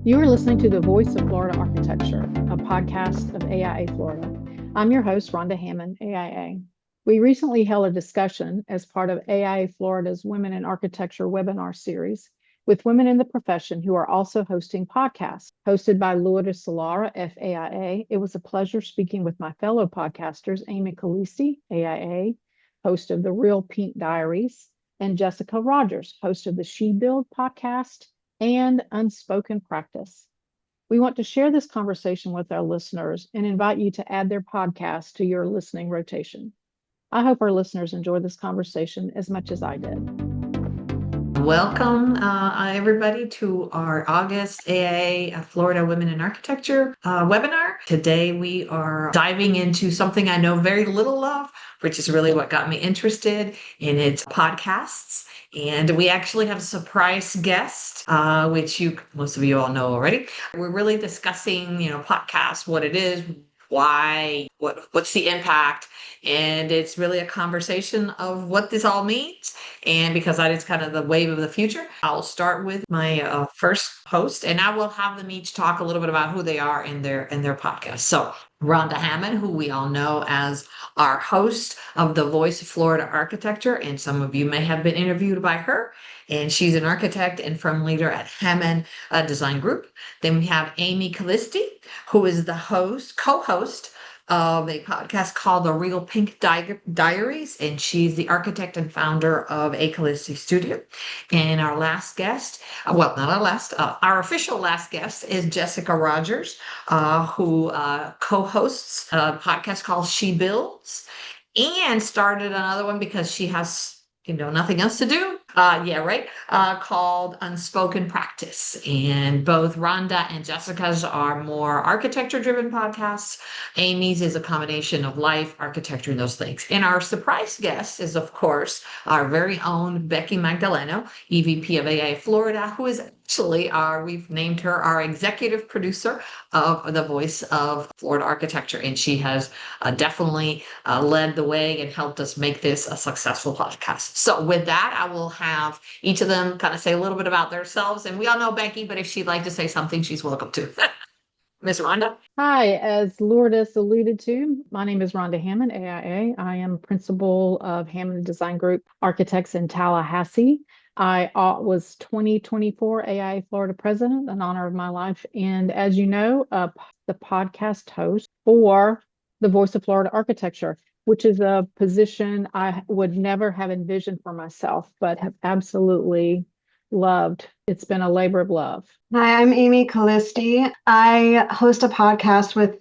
You are listening to The Voice of Florida Architecture, a podcast of AIA Florida. I'm your host, Rhonda Hammond, AIA. We recently held a discussion as part of AIA Florida's Women in Architecture webinar series with women in the profession who are also hosting podcasts. Hosted by Lourdes Solara, FAIA, it was a pleasure speaking with my fellow podcasters, Amie Calisti, AIA, host of the Real Pink Diaries, and Jessica Rogers, host of the She Build podcast and Unspoken Practice. We want to share this conversation with our listeners and invite you to add their podcast to your listening rotation. I hope our listeners enjoy this conversation as much as I did. Welcome, everybody, to our August AIA Florida Women in Architecture webinar. Today, we are diving into something I know very little of, which is really what got me interested in its podcasts. And we actually have a surprise guest, which most of you all know already. We're really discussing, podcasts, what it is, why, what's the impact, and it's really a conversation of what this all means. And because that is kind of the wave of the future, I'll start with my first host, and I will have them each talk a little bit about who they are in their podcast. So Rhonda Hammond, who we all know as our host of The Voice of Florida Architecture, and some of you may have been interviewed by her. And she's an architect and firm leader at Hammond Design Group. Then we have Amie Calisti, who is the co-host of a podcast called the Real Pink Diaries, and she's the architect and founder of A Calisti Studio. And our last guest, well, not our last, our official last guest is Jessica Rogers, who co-hosts a podcast called She Builds, and started another one because she has nothing else to do. Called Unspoken Practice. And both Rhonda and Jessica's are more architecture-driven podcasts. Amy's is a combination of life, architecture, and those things. And our surprise guest is, of course, our very own Becky Magdaleno, EVP of AIA Florida, who is actually we've named her our executive producer of The Voice of Florida Architecture. And she has definitely led the way and helped us make this a successful podcast. So with that, I will have each of them kind of say a little bit about themselves. And we all know Becky, but if she'd like to say something, she's welcome to. Ms. Rhonda. Hi, as Lourdes alluded to, my name is Rhonda Hammond, AIA. I am principal of Hammond Design Group Architects in Tallahassee. I was 2024 AIA Florida president, an honor of my life. And as you know, the podcast host for The Voice of Florida Architecture, which is a position I would never have envisioned for myself, but have absolutely loved. It's been a labor of love. Hi, I'm Amie Calisti. I host a podcast with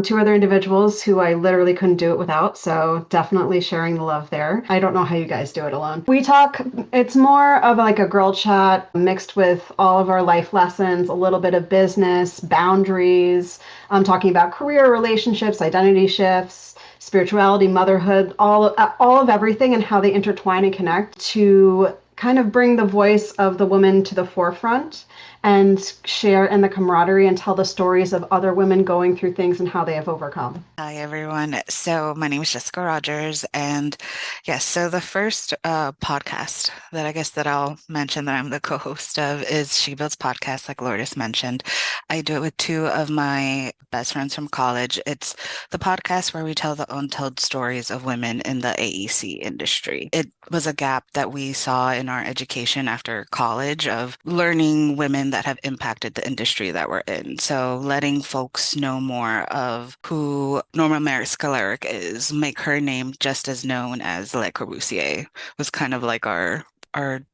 two other individuals who I literally couldn't do it without, so definitely sharing the love there. I don't know how you guys do it alone. We talk, it's more of like a girl chat mixed with all of our life lessons, a little bit of business, boundaries, talking about career, relationships, identity shifts, spirituality, motherhood, all of everything and how they intertwine and connect to kind of bring the voice of the woman to the forefront and share in the camaraderie and tell the stories of other women going through things and how they have overcome. Hi, everyone. So my name is Jessica Rogers. And yes, so the first podcast that I'll mention that I'm the co-host of is She Builds Podcast, like Lourdes mentioned. I do it with two of my best friends from college. It's the podcast where we tell the untold stories of women in the AEC industry. It was a gap that we saw in our education after college of learning women that have impacted the industry that we're in. So letting folks know more of who Norma Scalaric is, make her name just as known as Le Corbusier was kind of like our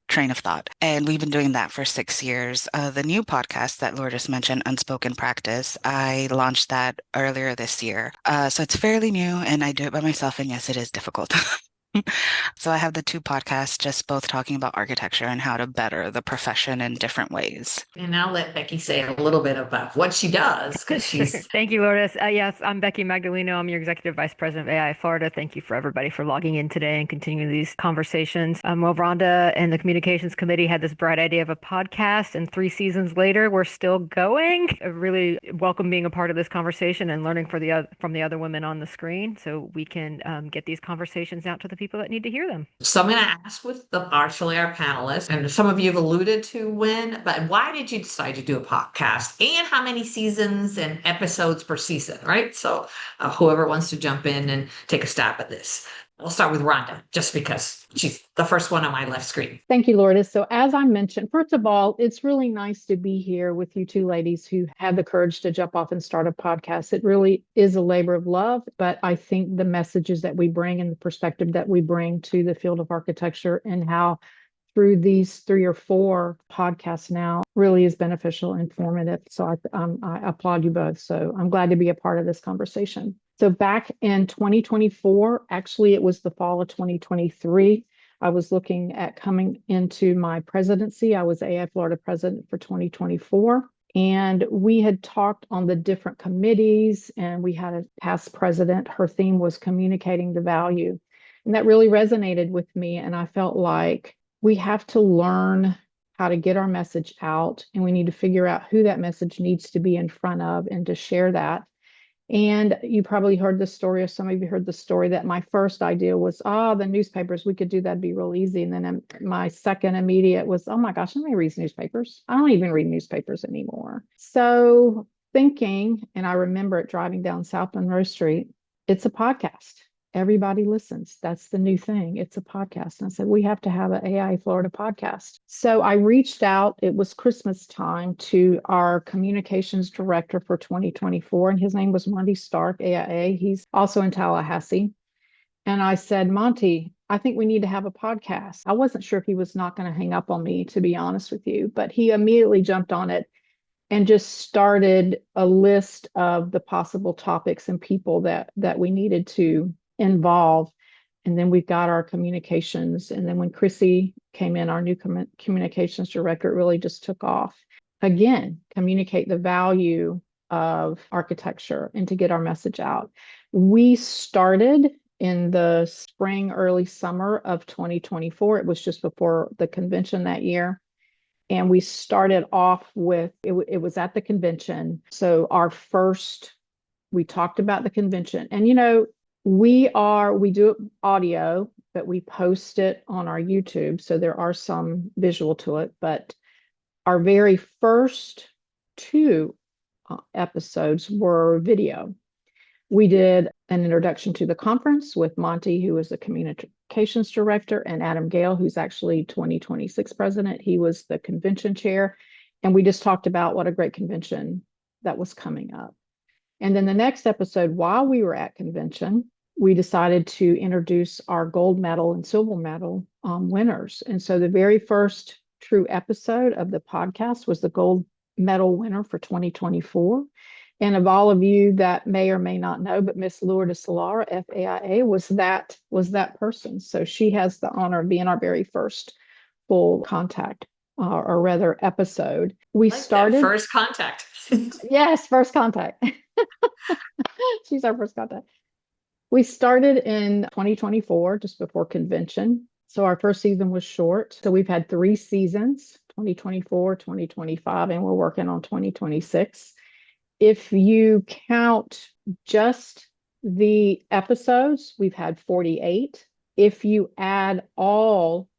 train of thought. And we've been doing that for 6 years. The new podcast that Lourdes mentioned, Unspoken Practice, I launched that earlier this year. So it's fairly new and I do it by myself. And yes, it is difficult. So I have the two podcasts, just both talking about architecture and how to better the profession in different ways. And I'll let Becky say a little bit about what she does, because she's... Thank you, Lourdes. Yes, I'm Becky Magdaleno. I'm your Executive Vice President of AI Florida. Thank you for everybody for logging in today and continuing these conversations. Well, Rhonda and the Communications Committee had this bright idea of a podcast, and 3 seasons later, we're still going. I really welcome being a part of this conversation and learning from the other women on the screen so we can get these conversations out to the people that need to hear them. So I'm going to ask with actually our panelists, and some of you have alluded to when, but why did you decide to do a podcast, and how many seasons and episodes per season, right? So whoever wants to jump in and take a stab at this. We'll start with Rhonda, just because she's the first one on my left screen. Thank you, Lourdes. So as I mentioned, first of all, it's really nice to be here with you two ladies who had the courage to jump off and start a podcast. It really is a labor of love, but I think the messages that we bring and the perspective that we bring to the field of architecture and how through these 3 or 4 podcasts now really is beneficial and informative. So I applaud you both. So I'm glad to be a part of this conversation. So back in 2024, actually it was the fall of 2023, I was looking at coming into my presidency. I was AI Florida president for 2024. And we had talked on the different committees, and we had a past president. Her theme was communicating the value. And that really resonated with me. And I felt like we have to learn how to get our message out, and we need to figure out who that message needs to be in front of and to share that. And you probably heard the story, or some of you heard the story, that my first idea was, the newspapers, we could do that, be real easy. And then my second immediate was, oh my gosh, nobody reads newspapers. I don't even read newspapers anymore. So thinking, and I remember it driving down South Monroe Street, it's a podcast. Everybody listens. That's the new thing. It's a podcast. And I said, we have to have an AI Florida podcast. So I reached out, it was Christmas time, to our communications director for 2024. And his name was Monty Stark, AIA. He's also in Tallahassee. And I said, Monty, I think we need to have a podcast. I wasn't sure if he was not going to hang up on me, to be honest with you, but he immediately jumped on it and just started a list of the possible topics and people that we needed to involve. And then we've got our communications. And then when Chrissy came in, our new communications director, it really just took off. Again, communicate the value of architecture and to get our message out. We started in the spring, early summer of 2024. It was just before the convention that year. And we started off with, it was at the convention. So we talked about the convention. And, we do audio, but we post it on our YouTube. So there are some visual to it. But our very first 2 episodes were video. We did an introduction to the conference with Monty, who was the communications director, and Adam Gale, who's actually 2026 president. He was the convention chair. And we just talked about what a great convention that was coming up. And then the next episode, while we were at convention, we decided to introduce our gold medal and silver medal winners. And so the very first true episode of the podcast was the gold medal winner for 2024. And of all of you that may or may not know, but Miss Lourdes Solara, FAIA, was that person. So she has the honor of being our very first full contact, or rather episode. We started first contact. Yes, first contact. She's our first contact. We started in 2024, just before convention. So our first season was short. So we've had 3 seasons, 2024, 2025, and we're working on 2026. If you count just the episodes, we've had 48. If you add all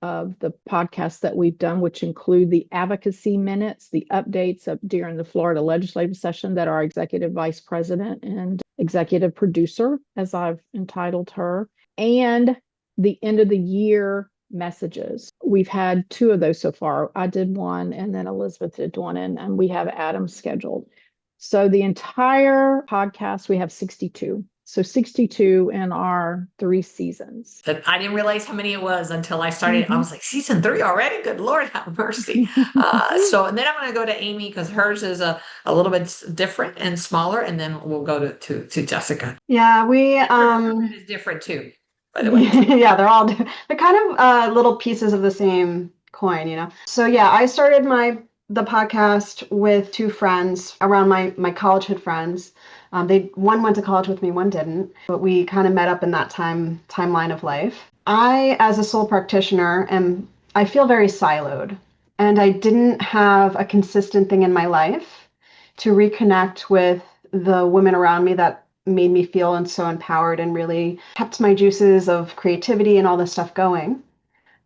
of the podcasts that we've done, which include the advocacy minutes, the updates of during the Florida legislative session that our executive vice president and executive producer, as I've entitled her, and the end of the year messages. We've had 2 of those so far. I did one, and then Elizabeth did one, and we have Adam scheduled. So the entire podcast, we have 62. So 62 in our 3 seasons. I didn't realize how many it was until I started. I was like, season 3 already? Good Lord, have mercy. And then I'm going to go to Amie, because hers is a little bit different and smaller. And then we'll go to Jessica. Yeah, we is different too, by the way. Yeah, they're kind of little pieces of the same coin, So yeah, I started the podcast with 2 friends around my college friends. One went to college with me, one didn't, but we kind of met up in that timeline of life. I, as a sole practitioner, I feel very siloed, and I didn't have a consistent thing in my life to reconnect with the women around me that made me feel and so empowered and really kept my juices of creativity and all this stuff going.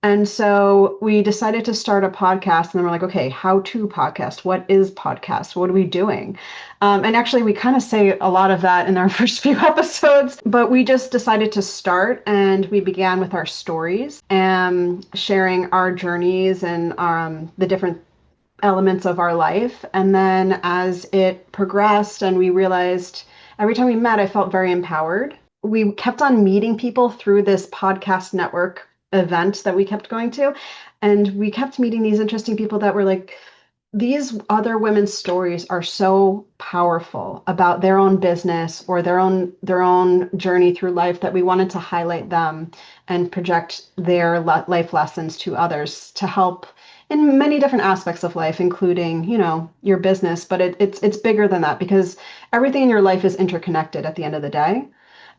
And so we decided to start a podcast, and then we're like, okay, how to podcast? What is podcast? What are we doing? And actually, we kind of say a lot of that in our first few episodes, but we just decided to start, and we began with our stories and sharing our journeys and the different elements of our life. And then as it progressed and we realized every time we met, I felt very empowered. We kept on meeting people through this podcast network event that we kept going to. And we kept meeting these interesting people that were like, these other women's stories are so powerful about their own business or their own journey through life that we wanted to highlight them and project their life lessons to others to help in many different aspects of life, including, your business. But it's bigger than that because everything in your life is interconnected at the end of the day,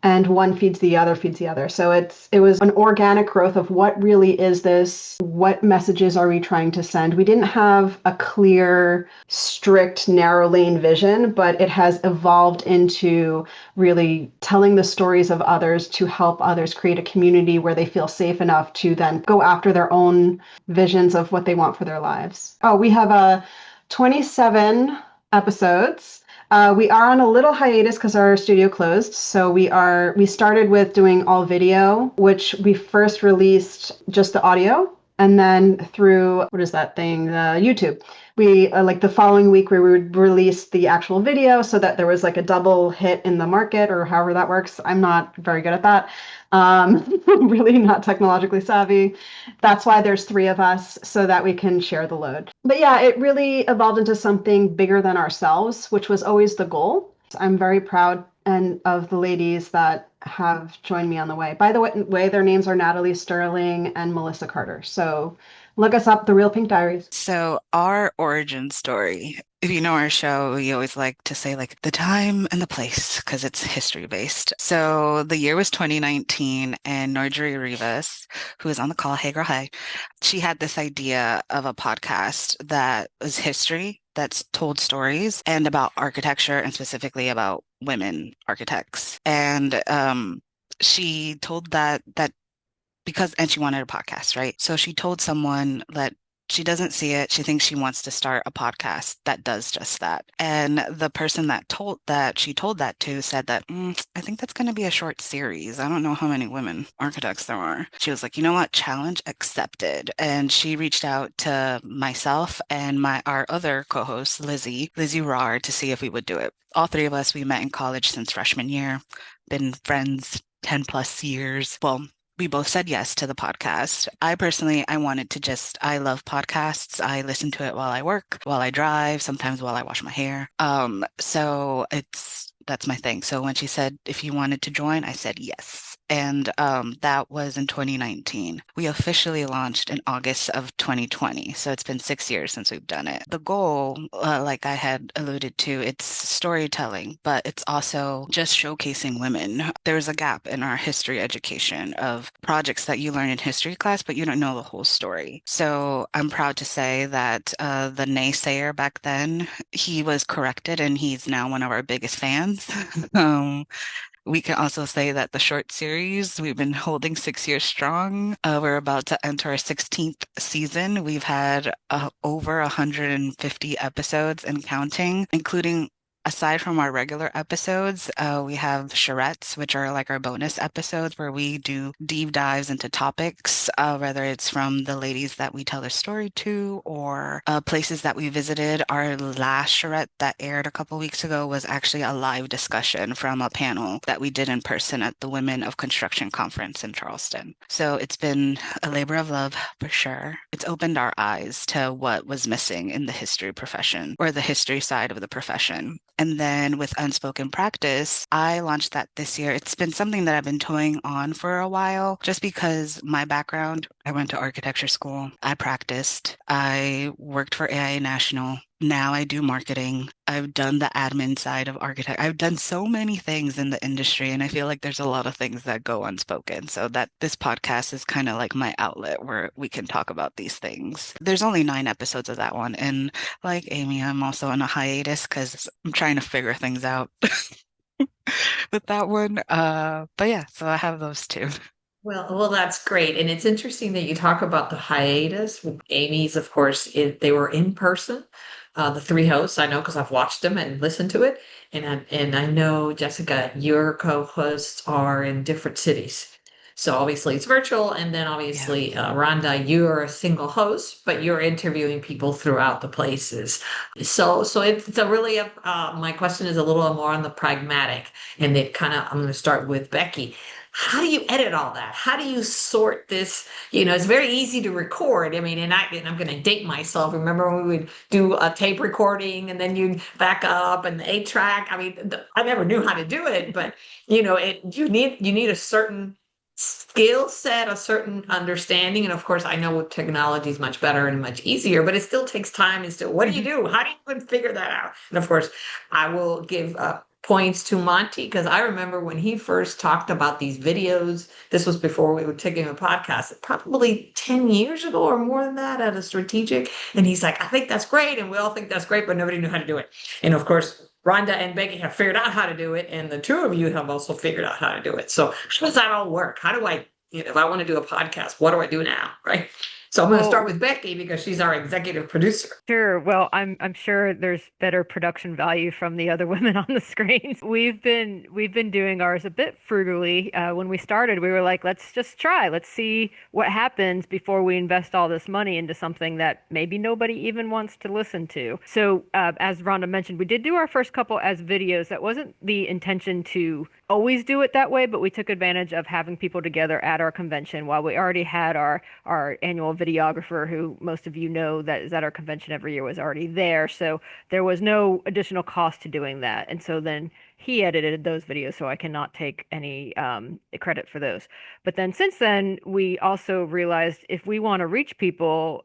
and one feeds the other, feeds the other. So it was an organic growth of what really is this? What messages are we trying to send? We didn't have a clear, strict, narrow lane vision, but it has evolved into really telling the stories of others to help others create a community where they feel safe enough to then go after their own visions of what they want for their lives. Oh, we have 27 episodes. We are on a little hiatus because our studio closed. So we started with doing all video, which we first released just the audio, and then through, what is that thing? YouTube. We like the following week we would release the actual video so that there was like a double hit in the market, or however that works. I'm not very good at that. Really not technologically savvy. That's why there's three of us, so that we can share the load. But yeah, it really evolved into something bigger than ourselves, which was always the goal. I'm very proud of the ladies that have joined me on the way. By the way, their names are Natalie Sterling and Melissa Carter. So look us up, The Real Pink Diaries. So our origin story, if you know our show, we always like to say like the time and the place because it's history based. So the year was 2019, and Marjorie Rivas, who is on the call, hey girl, hi, she had this idea of a podcast that was history, that's told stories and about architecture, and specifically about women architects. And she told that and she wanted a podcast, right? So she told someone that she doesn't see it. She thinks she wants to start a podcast that does just that. And the person that she told that to said that, I think that's going to be a short series. I don't know how many women architects there are. She was like, you know what? Challenge accepted. And she reached out to myself and our other co-host, Lizzie Rar, to see if we would do it. All three of us, we met in college since freshman year, been friends 10 plus years. Well, we both said yes to the podcast. I love podcasts. I listen to it while I work, while I drive, sometimes while I wash my hair. So that's my thing. So when she said, if you wanted to join, I said yes. And that was in 2019. We officially launched in August of 2020. So it's been 6 years since we've done it. The goal, like I had alluded to, it's storytelling, but it's also just showcasing women. There's a gap in our history education of projects that you learn in history class, but you don't know the whole story. So I'm proud to say that the naysayer back then, he was corrected, and he's now one of our biggest fans. We can also say that the short series, we've been holding 6 years strong. We're about to enter our 16th season. We've had over 150 episodes and counting, including, aside from our regular episodes, we have charettes, which are like our bonus episodes where we do deep dives into topics, whether it's from the ladies that we tell a story to or places that we visited. Our last charrette that aired a couple weeks ago was actually a live discussion from a panel that we did in person at the Women of Construction Conference in Charleston. So it's been a labor of love for sure. It's opened our eyes to what was missing in the history profession, or the history side of the profession. And then with Unspoken Practice, I launched that this year. It's been something that I've been toying on for a while, just because my background, I went to architecture school, I practiced, I worked for AIA National. Now I do marketing. I've done the admin side of architect. I've done so many things in the industry, and I feel like there's a lot of things that go unspoken. So that this podcast is kind of like my outlet where we can talk about these things. There's only 9 episodes of that one. And like Amie, I'm also on a hiatus because I'm trying to figure things out. with that one. But yeah, so I have those two. Well, that's great. And it's interesting that you talk about the hiatus with Amy's, of course, they were in person. The three hosts, I know because I've watched them and listened to it. And I know, Jessica, your co-hosts are in different cities. So obviously it's virtual. And then Yeah. obviously, Rhonda, you're a single host, but you're interviewing people throughout the places. So it's a really, my question is a little more on the pragmatic. And it kind of, I'm going to start with Becky. How do you edit all that? How do you sort this? It's very easy to record. I mean, and I'm going to date myself. Remember when we would do a tape recording and then you'd back up and the 8 track? I mean, I never knew how to do it, but you need a certain skill set, a certain understanding. And of course, I know technology is much better and much easier, but it still takes time. And still, what do you Mhm. do? How do you even figure that out? And of course, I will give points to Monty because I remember when he first talked about these videos. This was before we were taking a podcast, probably 10 years ago or more than that at a strategic. And he's like, I think that's great. And we all think that's great, but nobody knew how to do it. And of course, Rhonda and Becky have figured out how to do it. And the two of you have also figured out how to do it. So how does that all work? How do I, if I want to do a podcast, what do I do now? Right. So I'm going to start Well, with Becky because she's our executive producer. sure. Well, I'm sure there's better production value from the other women on the screens. We've been doing ours a bit frugally. When we started, we were like, let's just try. Let's see what happens before we invest all this money into something that maybe nobody even wants to listen to. So, as Rhonda mentioned, we did do our first couple as videos. That wasn't the intention to always do it that way, but we took advantage of having people together at our convention while we already had our annual videographer, who most of you know that is at our convention every year, was already there. So there was no additional cost to doing that. And so then he edited those videos, so I cannot take any credit for those. But then since then, we also realized if we want to reach people,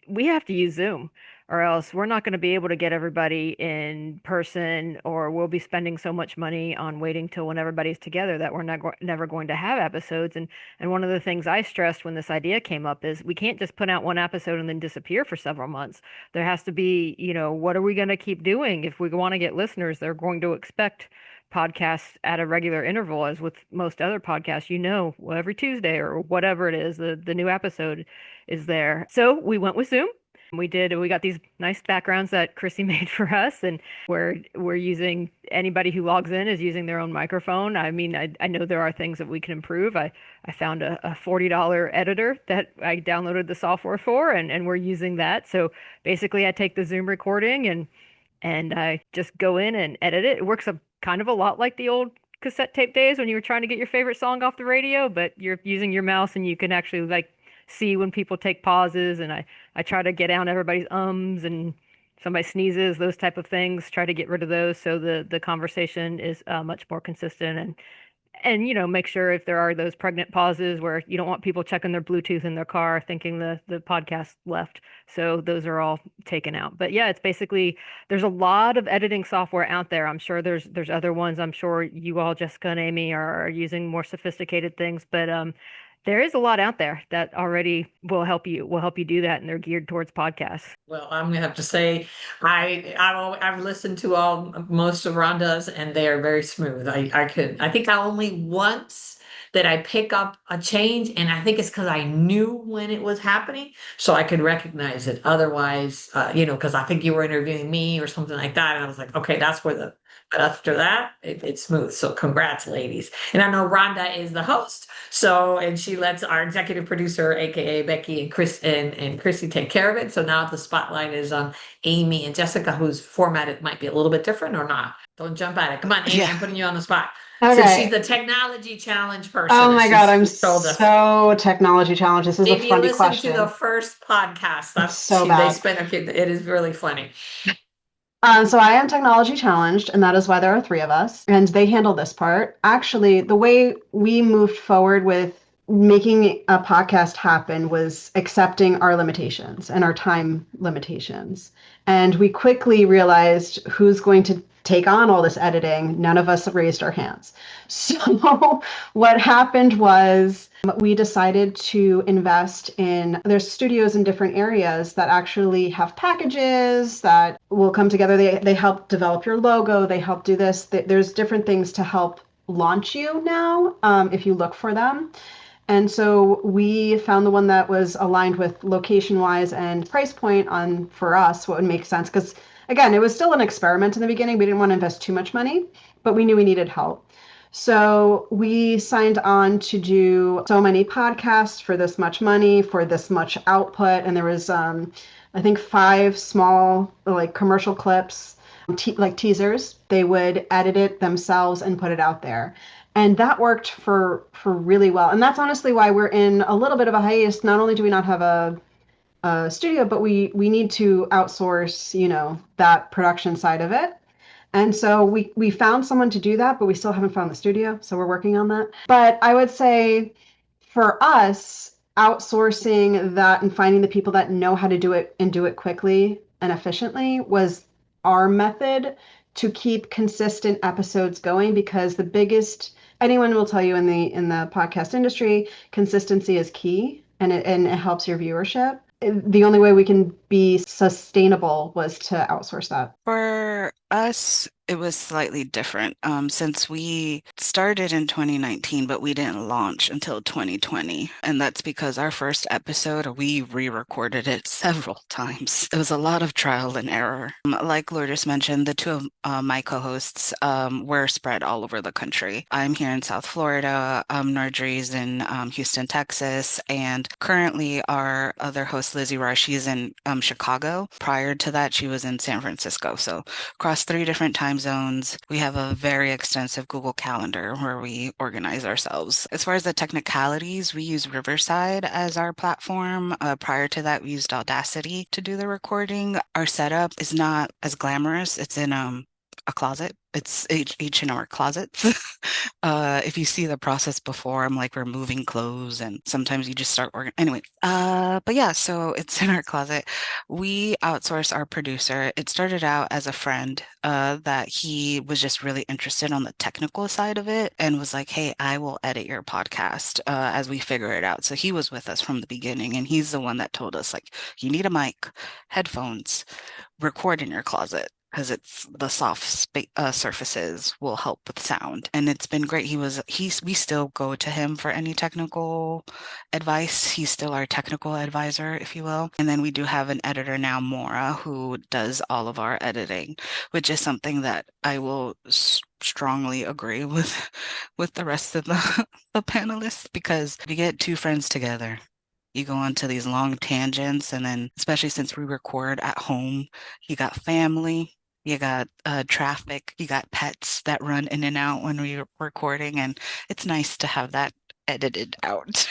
we have to use Zoom. Or else we're not going to be able to get everybody in person, or we'll be spending so much money on waiting till when everybody's together that we're never going to have episodes. And one of the things I stressed when this idea came up is we can't just put out one episode and then disappear for several months. There has to be, what are we going to keep doing? If we want to get listeners, they're going to expect podcasts at a regular interval, as with most other podcasts, well, every Tuesday or whatever it is, the new episode is there. So we went with Zoom. We got these nice backgrounds that Chrissy made for us, and we're using anybody who logs in is using their own microphone. I mean, I know there are things that we can improve. I found a $40 editor that I downloaded the software for, and we're using that. So basically I take the Zoom recording and I just go in and edit it. It works kind of a lot like the old cassette tape days when you were trying to get your favorite song off the radio, but you're using your mouse and you can actually like see when people take pauses. And I try to get down everybody's ums and somebody sneezes, those type of things, try to get rid of those so the conversation is much more consistent. And make sure if there are those pregnant pauses where you don't want people checking their Bluetooth in their car thinking the podcast left. So those are all taken out. But yeah, it's basically there's a lot of editing software out there. I'm sure there's other ones. I'm sure you all, Jessica and Amy, are using more sophisticated things, but there is a lot out there that already will help you do that, and they're geared towards podcasts. Well, I'm gonna have to say, I've listened to all most of Rhonda's, and they are very smooth. I think I only once that I pick up a change, and I think it's because I knew when it was happening, so I could recognize it. Otherwise, because I think you were interviewing me or something like that, and I was like, okay, that's where the. But after that, it's smooth. So congrats, ladies. And I know Rhonda is the host. So, and she lets our executive producer, aka Becky and Chris and Chrissy take care of it. So now the spotlight is on Amie and Jessica, whose formatted might be a little bit different or not. Don't jump at it. Come on, Amie, Yeah. I'm putting you on the spot. Since she's Okay. the technology challenge person, Oh as my God, I'm told us. so technology challenged. This is a If you funny listen to the question. first podcast, It's that's so they bad. spent a few, it is really funny. So I am technology challenged, and that is why there are three of us, and they handle this part. Actually, the way we moved forward with making a podcast happen was accepting our limitations and our time limitations. And we quickly realized who's going to take on all this editing, none of us raised our hands. So what happened was we decided to invest in, there's studios in different areas that actually have packages that will come together. They help develop your logo. They help do this. There's different things to help launch you now if you look for them. And so we found the one that was aligned with location wise and price point on for us what would make sense. Because again, it was still an experiment in the beginning. We didn't want to invest too much money, but we knew we needed help. So we signed on to do so many podcasts for this much money, for this much output. And there was, I think, 5 small like commercial clips, like teasers. They would edit it themselves and put it out there. And that worked for really well. And that's honestly why we're in a little bit of a hiatus. Not only do we not have a studio, but we need to outsource, that production side of it. And so we found someone to do that, but we still haven't found the studio. So we're working on that. But I would say for us, outsourcing that and finding the people that know how to do it and do it quickly and efficiently was our method to keep consistent episodes going, because the biggest, anyone will tell you in the podcast industry, consistency is key, and it helps your viewership. The only way we can be sustainable was to outsource that. For us, it was slightly different since we started in 2019, but we didn't launch until 2020. And that's because our first episode, we re-recorded it several times. It was a lot of trial and error. Like Lourdes mentioned, the two of my co-hosts were spread all over the country. I'm here in South Florida, Marjorie's in Houston, Texas, and currently our other host, Lizzie Rohr, she's in Chicago. Prior to that, she was in San Francisco. So across 3 different time zones. We have a very extensive Google Calendar where we organize ourselves. As far as the technicalities, we use Riverside as our platform. Prior to that, we used Audacity to do the recording. Our setup is not as glamorous. It's in a closet. It's each in our closets. If you see the process before, I'm like removing clothes, and sometimes you just start anyway. But yeah, so it's in our closet. We outsource our producer. It started out as a friend that he was just really interested on the technical side of it and was like, "Hey, I will edit your podcast as we figure it out." So he was with us from the beginning, and he's the one that told us, like, you need a mic, headphones, record in your closet, because it's the soft surfaces will help with sound. And it's been great. We still go to him for any technical advice. He's still our technical advisor, if you will. And then we do have an editor now, Maura, who does all of our editing, which is something that I will strongly agree with the rest of the panelists, because if you get 2 friends together, you go into these long tangents, and then especially since we record at home, you got family, you got traffic, you got pets that run in and out when we're recording, and it's nice to have that edited out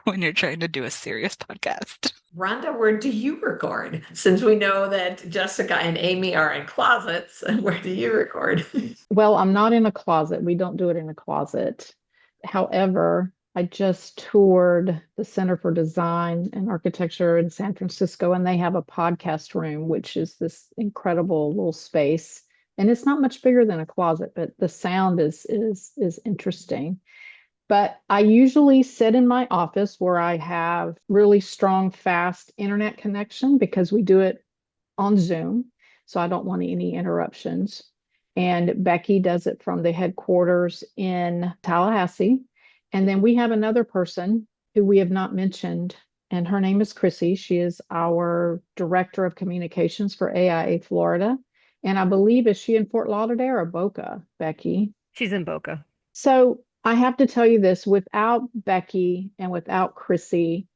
when you're trying to do a serious podcast. Rhonda, where do you record? Since we know that Jessica and Amie are in closets, where do you record? Well, I'm not in a closet. We don't do it in a closet. However, I just toured the Center for Design and Architecture in San Francisco, and they have a podcast room, which is this incredible little space. And it's not much bigger than a closet, but the sound is interesting. But I usually sit in my office where I have really strong, fast internet connection, because we do it on Zoom. So I don't want any interruptions. And Becky does it from the headquarters in Tallahassee. And then we have another person who we have not mentioned, and her name is Chrissy. She is our Director of Communications for AIA Florida. And I believe, is she in Fort Lauderdale or Boca, Becky? She's in Boca. So I have to tell you this, without Becky and without Chrissy,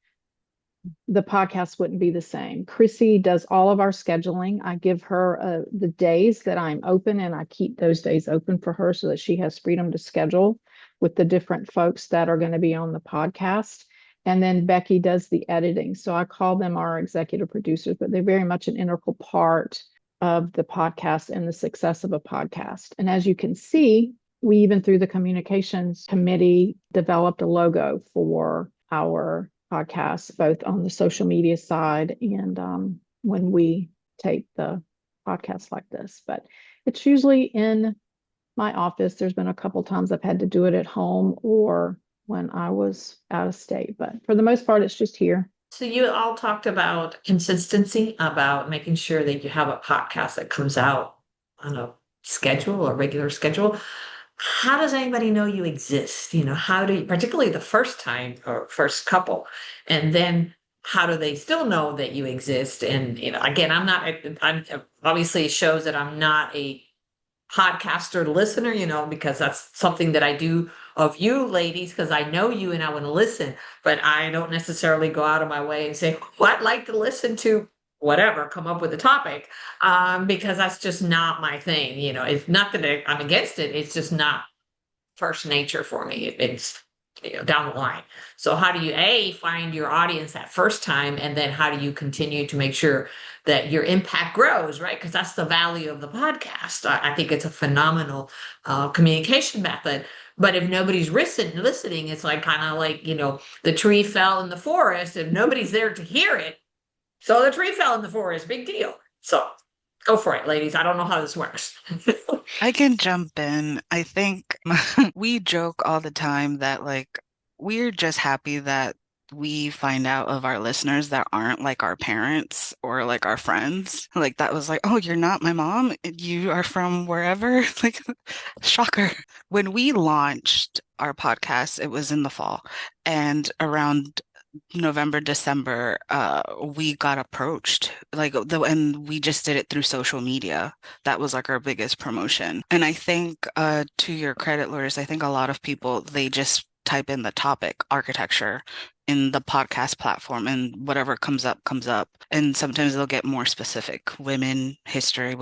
the podcast wouldn't be the same. Chrissy does all of our scheduling. I give her the days that I'm open, and I keep those days open for her so that she has freedom to schedule with the different folks that are going to be on the podcast. And then Becky does the editing. So I call them our executive producers, but they're very much an integral part of the podcast and the success of a podcast. And as you can see, we even through the communications committee developed a logo for our podcast, both on the social media side and when we tape the podcasts like this, but it's usually in my office. There's been a couple times I've had to do it at home or when I was out of state, but for the most part, it's just here. So you all talked about consistency, about making sure that you have a podcast that comes out on a schedule, a regular schedule. How does anybody know you exist? How do you, particularly the first time or first couple, and then how do they still know that you exist? And again, I'm obviously it shows that I'm not a podcaster listener, because that's something that I do of you ladies, because I know you and I want to listen, but I don't necessarily go out of my way and say, well, I'd like to listen to whatever, come up with a topic, because that's just not my thing. It's not that I'm against it. It's just not first nature for me. It's down the line. So how do you find your audience that first time, and then how do you continue to make sure that your impact grows, right? Because that's the value of the podcast. I think it's a phenomenal communication method. But if nobody's listening, it's like kind of like the tree fell in the forest, and nobody's there to hear it. So the tree fell in the forest, big deal. So go for it, ladies. I don't know how this works. I can jump in. I think we joke all the time that we're just happy that we find out of our listeners that aren't like our parents or like our friends. Like that was like, oh, you're not my mom. You are from wherever. Like, shocker. When we launched our podcast, it was in the fall, and around November, December, we got approached and we just did it through social media. That was like our biggest promotion. And I think, to your credit, Lourdes, I think a lot of people, they just type in the topic architecture in the podcast platform, and whatever comes up, comes up. And sometimes they'll get more specific, women history,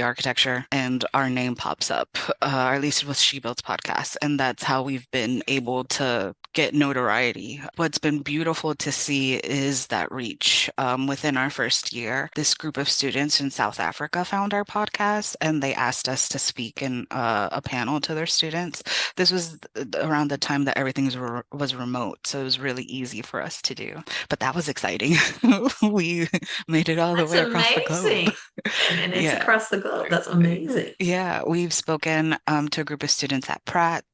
architecture, and our name pops up, or at least with She Builds podcast. And that's how we've been able to get notoriety. What's been beautiful to see is that reach. Within our first year, this group of students in South Africa found our podcast, and they asked us to speak in a panel to their students. This was around the time that everything was remote, so it was really easy for us to do. But that was exciting. We made it all the way across the globe. And it's across the globe. That's amazing. Yeah, we've spoken to a group of students at Pratt.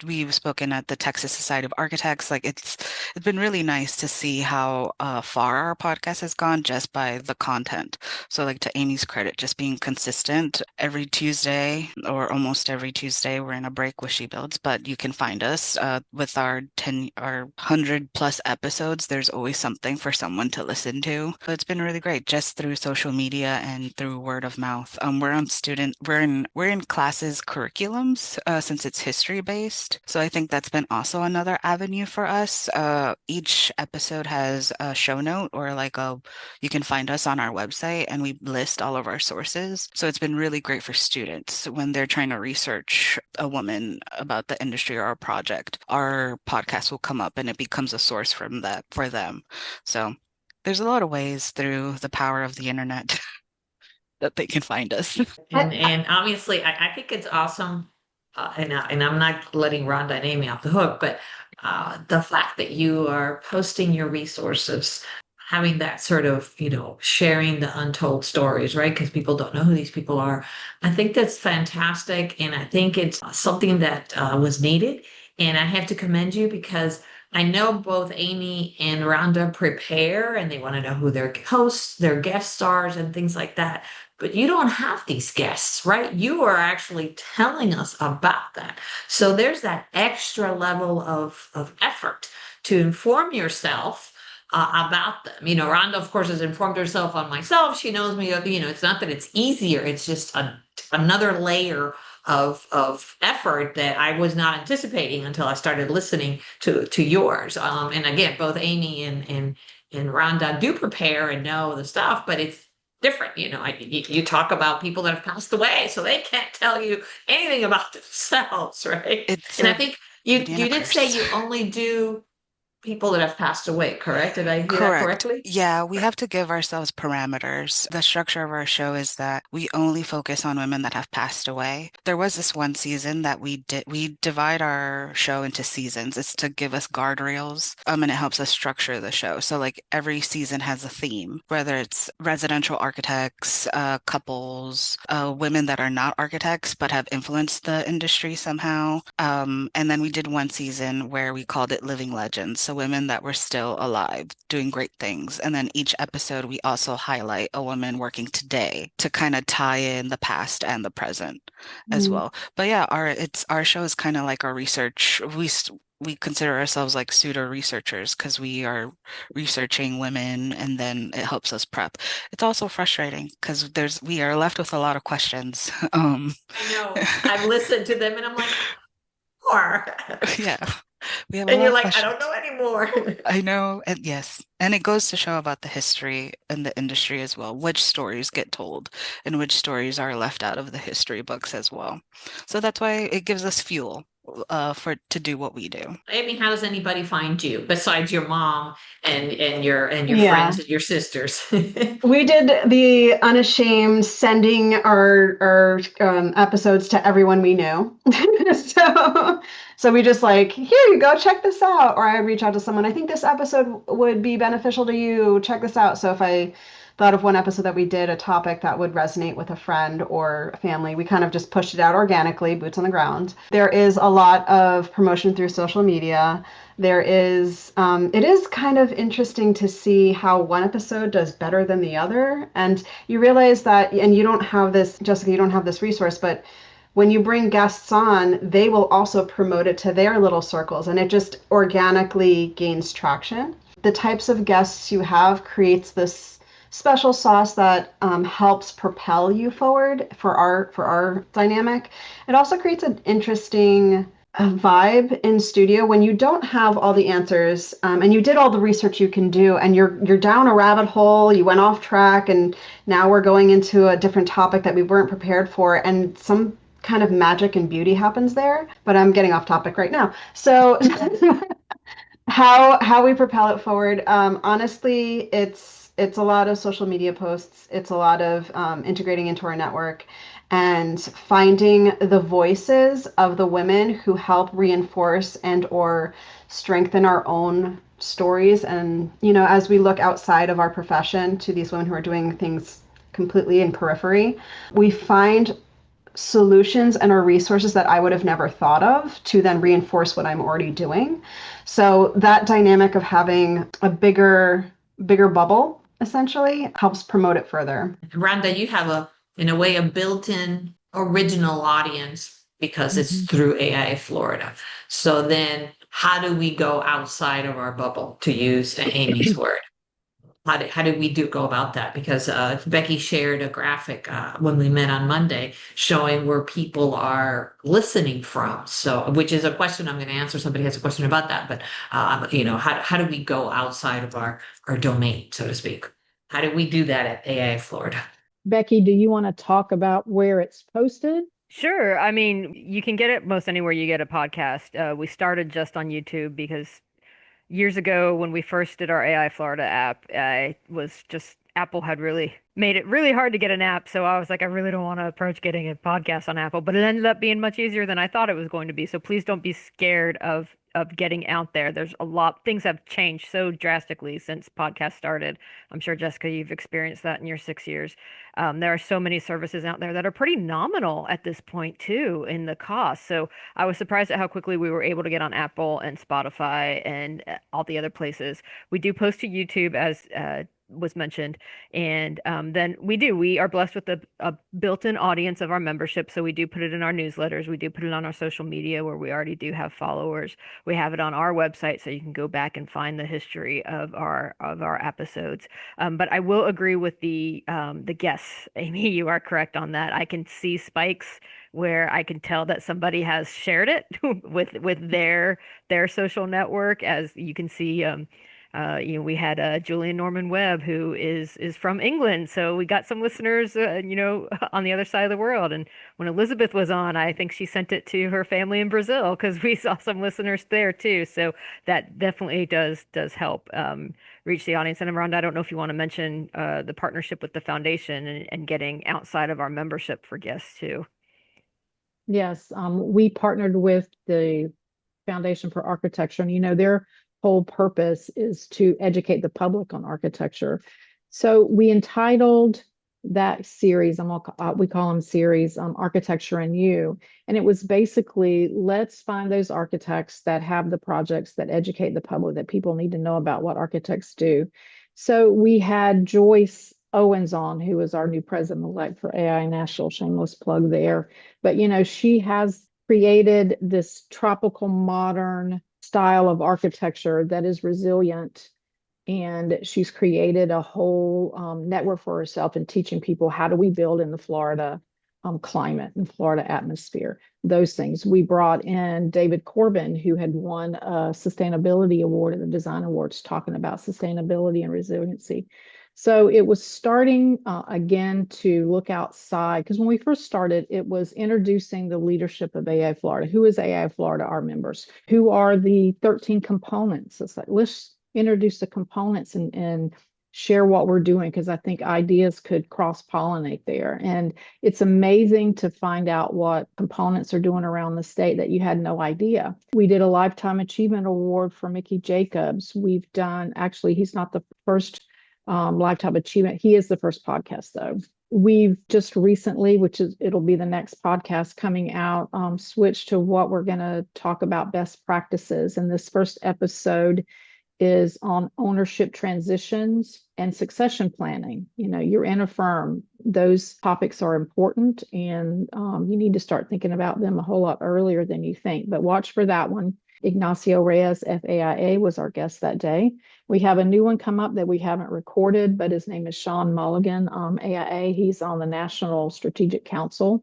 We've spoken at the Texas Society of Architects. Like it's been really nice to see how far our podcast has gone just by the content. So like to Amie's credit, just being consistent every Tuesday or almost every Tuesday, we're in a break with She Builds, but you can find us with our 100 plus episodes. There's always something for someone to listen to. But it's been really great just through social media and through word of mouth. We're in classes curriculums since it's history based. So I think that's been also another avenue for us. Each episode has a show note or you can find us on our website, and we list all of our sources. So it's been really great for students when they're trying to research a woman about the industry or a project. Our podcast will come up and it becomes a source for them. So there's a lot of ways through the power of the internet that they can find us. And obviously, I think it's awesome. And I'm not letting Rhonda and Amie off the hook, but the fact that you are posting your resources, having that sort of, sharing the untold stories, right? Because people don't know who these people are. I think that's fantastic. And I think it's something that was needed. And I have to commend you because I know both Amie and Rhonda prepare and they want to know who their hosts, their guest stars, and things like that. But you don't have these guests, right? You are actually telling us about that. So there's that extra level of effort to inform yourself about them. Rhonda, of course, has informed herself on myself. She knows me, it's not that it's easier. It's just another layer of effort that I was not anticipating until I started listening to yours. And again, both Amie and Rhonda do prepare and know the stuff, but it's different. You talk about people that have passed away, so they can't tell you anything about themselves, right? And I think you did say you only do people that have passed away, correct? Did I hear that Correct. correctly? Yeah, we have to give ourselves parameters. The structure of our show is that we only focus on women that have passed away. There was this one season that we divide our show into seasons. It's to give us guardrails, and it helps us structure the show. So like every season has a theme, whether it's residential architects, couples, women that are not architects but have influenced the industry somehow. And then we did one season where we called it Living Legends, so women that were still alive doing great things. And then each episode, we also highlight a woman working today to kind of tie in the past and the present as Mm. well. But yeah, our show is kind of like our research. We consider ourselves like pseudo researchers because we are researching women and then it helps us prep. It's also frustrating because we are left with a lot of questions. I know. I've listened to them and I'm like, more. Yeah, we have a And lot you're of like, I questions. don't know anymore. I know, and yes, and it goes to show about the history and the industry as well, which stories get told and which stories are left out of the history books as well. So that's why it gives us fuel for to do what we do. Amie, how does anybody find you besides your mom and your Yeah. friends and your sisters? We did the unashamed sending our episodes to everyone we knew. So we just like, here you go, check this out. Or I reach out to someone, I think this episode would be beneficial to you. Check this out. So if I thought of one episode that we did, a topic that would resonate with a friend or a family, we kind of just pushed it out organically, boots on the ground. There is a lot of promotion through social media. It is kind of interesting to see how one episode does better than the other. And you realize that, and you don't have this, Jessica, you don't have this resource, but when you bring guests on, they will also promote it to their little circles and it just organically gains traction. The types of guests you have creates this special sauce that helps propel you forward for our dynamic. It also creates an interesting vibe in studio when you don't have all the answers and you did all the research you can do and you're down a rabbit hole, you went off track, and now we're going into a different topic that we weren't prepared for, and some kind of magic and beauty happens there. But I'm getting off topic right now. So how we propel it forward, honestly, it's a lot of social media posts, it's a lot of integrating into our network and finding the voices of the women who help reinforce and or strengthen our own stories. And as we look outside of our profession to these women who are doing things completely in periphery, we find solutions and our resources that I would have never thought of to then reinforce what I'm already doing. So that dynamic of having a bigger bubble essentially helps promote it further. Rhonda, you have in a way, a built-in original audience because it's Mhm. through AI Florida. So then how do we go outside of our bubble, to use Amy's word? How do we go about that? Because Becky shared a graphic when we met on Monday showing where people are listening from. So, which is a question I'm going to answer. Somebody has a question about that, but how do we go outside of our domain, so to speak? How do we do that at AI Florida? Becky, do you want to talk about where it's posted? Sure. I mean, you can get it most anywhere you get a podcast. We started just on YouTube because years ago when we first did our AI Florida app, I was just Apple had really made it really hard to get an app. So I was like, I really don't want to approach getting a podcast on Apple, but it ended up being much easier than I thought it was going to be. So please don't be scared of getting out there. There's a lot, things have changed so drastically since podcast started. I'm sure, Jessica, you've experienced that in your 6 years. There are so many services out there that are pretty nominal at this point too in the cost. So I was surprised at how quickly we were able to get on Apple and Spotify and all the other places. We do post to YouTube, as was mentioned, and then we are blessed with a built-in audience of our membership. So we do put it in our newsletters. We do put it on our social media where we already do have followers. We have it on our website, so you can go back and find the history of our episodes. But I will agree with the guests, Amie. You are correct on that. I can see spikes where I can tell that somebody has shared it with their social network, as you can see. We had Julian Norman Webb, who is from England, so we got some listeners, on the other side of the world. And when Elizabeth was on, I think she sent it to her family in Brazil because we saw some listeners there too. So that definitely does help reach the audience. And Rhonda, I don't know if you want to mention the partnership with the foundation and getting outside of our membership for guests too. Yes, we partnered with the Foundation for Architecture, and their whole purpose is to educate the public on architecture. So we entitled that series, we call them series, Architecture and You. And it was basically, let's find those architects that have the projects that educate the public, that people need to know about what architects do. So we had Joyce Owens on, who is our new president-elect for AI National, shameless plug there. But, she has created this tropical modern style of architecture that is resilient. And she's created a whole network for herself in teaching people, how do we build in the Florida climate and Florida atmosphere, those things. We brought in David Corbin, who had won a sustainability award at the Design Awards, talking about sustainability and resiliency. So it was starting again to look outside, because when we first started, it was introducing the leadership of AI Florida. Who is AI Florida? Our members. Who are the 13 components? It's like, let's introduce the components and share what we're doing, because I think ideas could cross-pollinate there. And it's amazing to find out what components are doing around the state that you had no idea. We did a Lifetime Achievement Award for Mickey Jacobs. We've done, actually, he's not the first Lifetime Achievement. He is the first podcast, though. We've just recently, it'll be the next podcast coming out, switched to what we're going to talk about, best practices. And this first episode is on ownership transitions and succession planning. You're in a firm, those topics are important, and you need to start thinking about them a whole lot earlier than you think. But watch for that one. Ignacio Reyes, FAIA, was our guest that day. We have a new one come up that we haven't recorded, but his name is Sean Mulligan, AIA. He's on the National Strategic Council,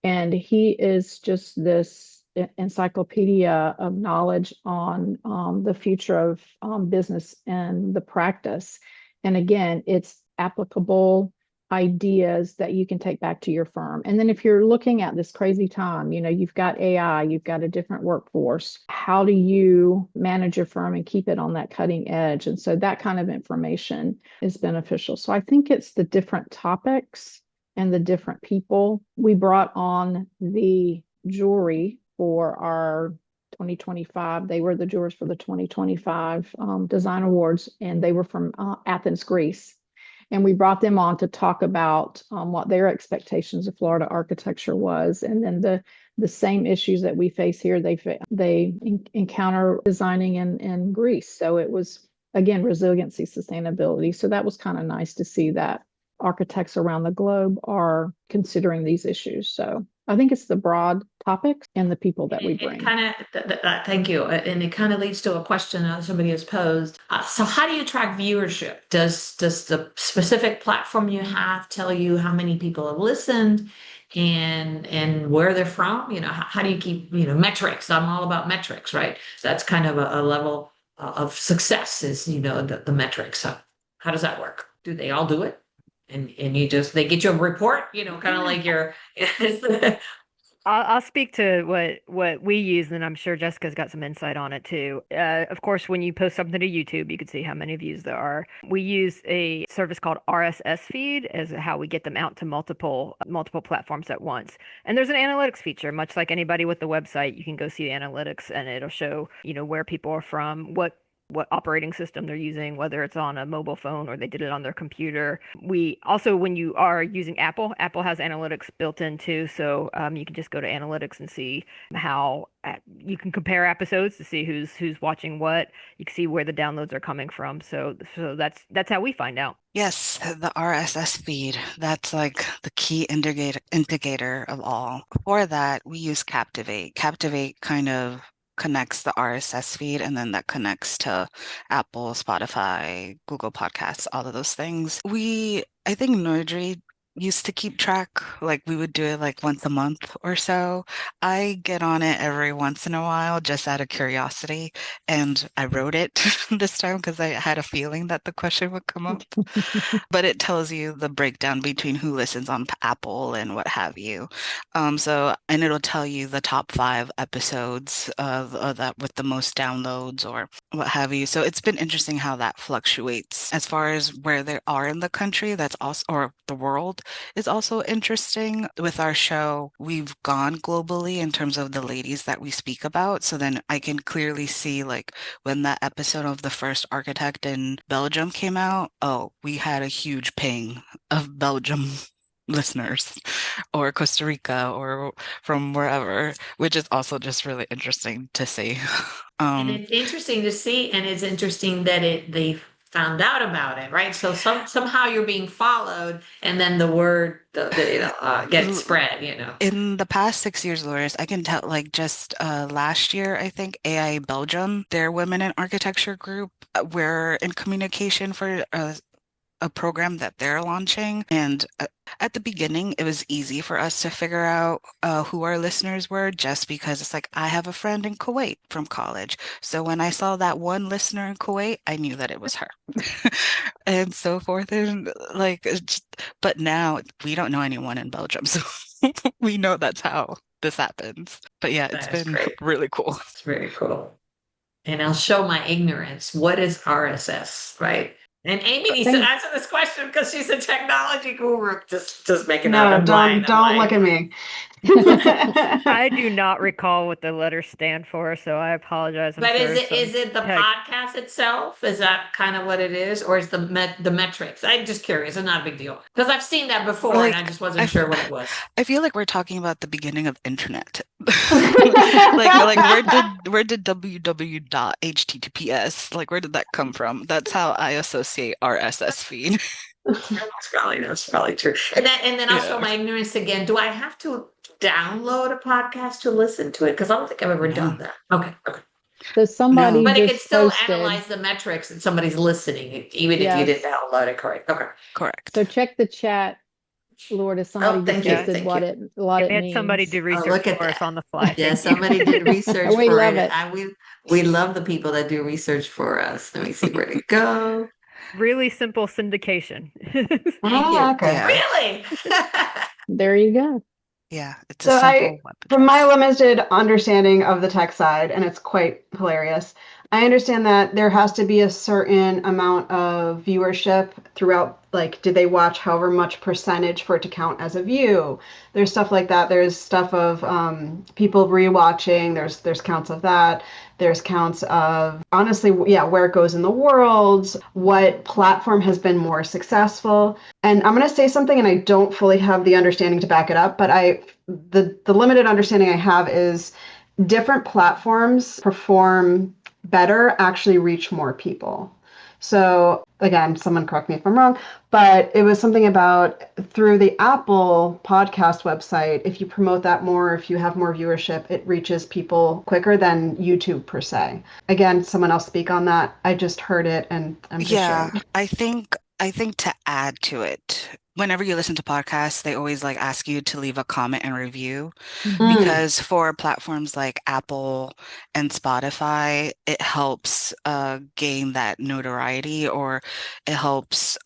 and he is just this encyclopedia of knowledge on the future of business and the practice. And again, it's applicable ideas that you can take back to your firm. And then if you're looking at this crazy time, you've got AI, you've got a different workforce. How do you manage your firm and keep it on that cutting edge? And so that kind of information is beneficial. So I think it's the different topics and the different people. We brought on the jury for our 2025. They were the jurors for the 2025 Design Awards, and they were from Athens, Greece. And we brought them on to talk about what their expectations of Florida architecture was. And then the same issues that we face here, they encounter designing in Greece. So it was, again, resiliency, sustainability. So that was kind of nice to see that architects around the globe are considering these issues. So I think it's the broad topics and the people that we bring. Thank you. And it kind of leads to a question that somebody has posed. So how do you track viewership? Does the specific platform you have tell you how many people have listened and where they're from? How do you keep, metrics? I'm all about metrics, right? So that's kind of a level of success is, the metrics. So how does that work? Do they all do it? And they get you a report, kind of like your. I'll speak to what we use, and I'm sure Jessica's got some insight on it too. Of course, when you post something to YouTube, you can see how many views there are. We use a service called RSS feed as how we get them out to multiple platforms at once. And there's an analytics feature, much like anybody with the website. You can go see the analytics, and it'll show where people are from, what operating system they're using, whether it's on a mobile phone or they did it on their computer. We also, when you are using Apple has analytics built in too. So you can just go to analytics and see how you can compare episodes to see who's watching what. You can see where the downloads are coming from. So that's how we find out. Yes, the RSS feed, that's like the key indicator of all. For that, we use Captivate. Captivate kind of connects the RSS feed, and then that connects to Apple, Spotify, Google Podcasts, all of those things. I think Nordry used to keep track, like we would do it like once a month or so. I get on it every once in a while just out of curiosity. And I wrote it this time because I had a feeling that the question would come up. But it tells you the breakdown between who listens on Apple and what have you. And it'll tell you the top 5 episodes of that with the most downloads or what have you. So it's been interesting how that fluctuates as far as where they are in the country. That's also, or the world is also interesting. With our show, we've gone globally in terms of the ladies that we speak about. So then I can clearly see like when that episode of The First Architect in Belgium came out, oh, we had a huge ping of Belgium listeners or Costa Rica or from wherever, which is also just really interesting to see. And it's interesting to see, and it's interesting that they found out about it, right? So somehow you're being followed, and then the word gets spread, In the past 6 years, Loris, I can tell like just last year, I think AI Belgium, their Women in Architecture group, were in communication for a program that they're launching. And at the beginning, it was easy for us to figure out who our listeners were just because it's like, I have a friend in Kuwait from college. So when I saw that one listener in Kuwait, I knew that it was her and so forth. And like, but now we don't know anyone in Belgium. So we know that's how this happens. But yeah, it's That is been great. really cool. It's very cool. And I'll show my ignorance. What is RSS, right? And Amie needs to answer this question because she's a technology guru. Just making up. No, I'm lying. don't look at me. I do not recall what the letters stand for, so I apologize. But is it the podcast itself? Is that kind of what it is, or is the metrics? I'm just curious. It's not a big deal because I've seen that before, and I just wasn't sure what it was. I feel like we're talking about the beginning of internet. like where did www.https, like where did that come from? That's how I associate RSS feed. That's probably true. And then I'll show my ignorance again. Do I have to download a podcast to listen to it? Because I don't think I've ever done that. Okay. So somebody But it could just still posted, analyze the metrics that somebody's listening, even if you didn't download it. Correct. Okay. Correct. so check the chat, Lord, if somebody just posted what it had somebody do research look at for us that. on the fly. Yeah, somebody did research We for love it. it. We love the people that do research for us. Let me see where to go. Really simple syndication. Thank you. Okay. Yeah. Really? There you go. Yeah, it's So a simple web from my address. limited understanding of the tech side, and it's quite hilarious, I understand that there has to be a certain amount of viewership throughout, like, did they watch however much percentage for it to count as a view? There's stuff like that. There's stuff of people rewatching. There's counts of that. There's counts of, honestly, yeah, where it goes in the world, what platform has been more successful. And I'm going to say something, and I don't fully have the understanding to back it up, but the limited understanding I have is different platforms perform better, actually reach more people. So again, someone correct me if I'm wrong, but it was something about through the Apple podcast website, if you promote that more, if you have more viewership, it reaches people quicker than YouTube per se. Again, someone else speak on that. I just heard it and I'm just sharing. I think to add to it, whenever you listen to podcasts, they always like ask you to leave a comment and review because for platforms like Apple and Spotify, it helps gain that notoriety or it helps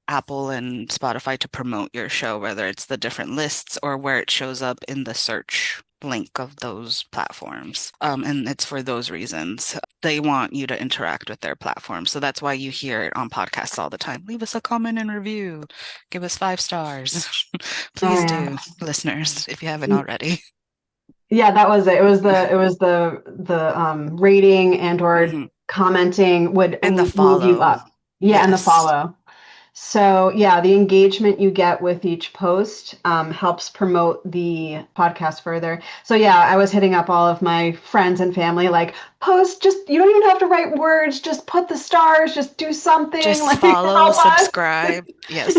Apple and Spotify to promote your show, whether it's the different lists or where it shows up in the search link of those platforms. And it's for those reasons. They want you to interact with their platform. So that's why you hear it on podcasts all the time. Leave us a comment and review. Give us 5 stars. Please do, listeners, if you haven't already. Yeah, that was it. It was the rating and or commenting would And the move you follow. up. Yeah, and the Yes. follow. So yeah, the engagement you get with each post helps promote the podcast further. So yeah, I was hitting up all of my friends and family like, post, just, you don't even have to write words, just put the stars, just do something. Just like, follow, help us. subscribe. Yes.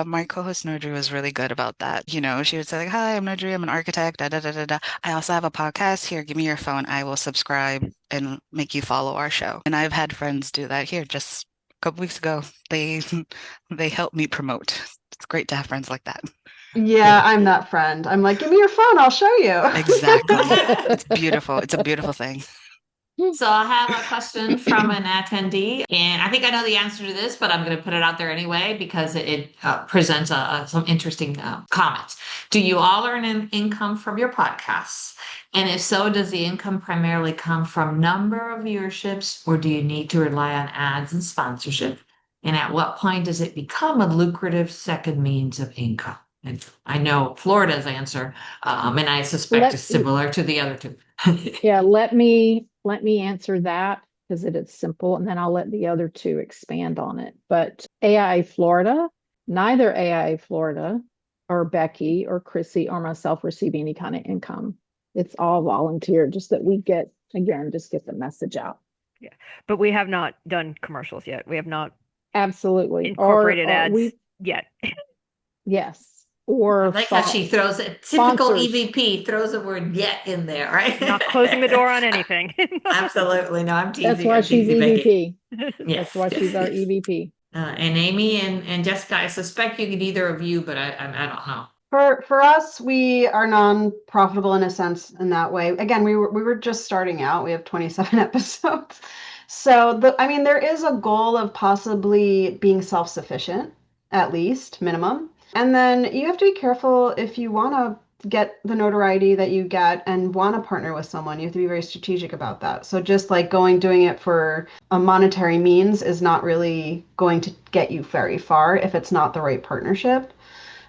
My co-host Nordry was really good about that. You know, she would say like, "Hi, I'm Nordry. I'm an architect. Da, da, da, da, da. I also have a podcast. Here, give me your phone. I will subscribe and make you follow our show." And I've had friends do that here. Just couple weeks ago, they they helped me promote. It's great to have friends like that. Yeah, I'm that friend. I'm like, give me your phone, I'll show you. Exactly. It's beautiful. It's a beautiful thing. So I have a question from an attendee, and I think I know the answer to this, but I'm going to put it out there anyway because it presents some interesting comments. Do you all earn an income from your podcasts? And if so, does the income primarily come from number of viewerships, or do you need to rely on ads and sponsorship? And at what point does it become a lucrative second means of income? And I know Florida's answer, and I suspect is Let similar to the other two. yeah, let me answer that because it is simple, and then I'll let the other two expand on it. But AI Florida, neither AI Florida or Becky or Chrissy or myself receive any kind of income. It's all volunteer, just that we get, again, just get the message out. Yeah. But we have not done commercials yet. We have not Absolutely. incorporated Or ads we, yet. yes, I or like how she throws a typical sponsors. EVP, throws the word yet in there, right? Not closing the door on anything. Absolutely. No, I'm That's teasing. why I'm she's teasing Becky. EVP. That's Yes. why she's our EVP. And Amy and Jessica, I suspect you could either of you, but I don't know. For us, we are non-profitable in a sense in that way. Again, we were just starting out. We have 27 episodes. So I mean, there is a goal of possibly being self-sufficient, at least minimum. And then you have to be careful if you want to get the notoriety that you get and want to partner with someone. You have to be very strategic about that. So just like doing it for a monetary means is not really going to get you very far if it's not the right partnership.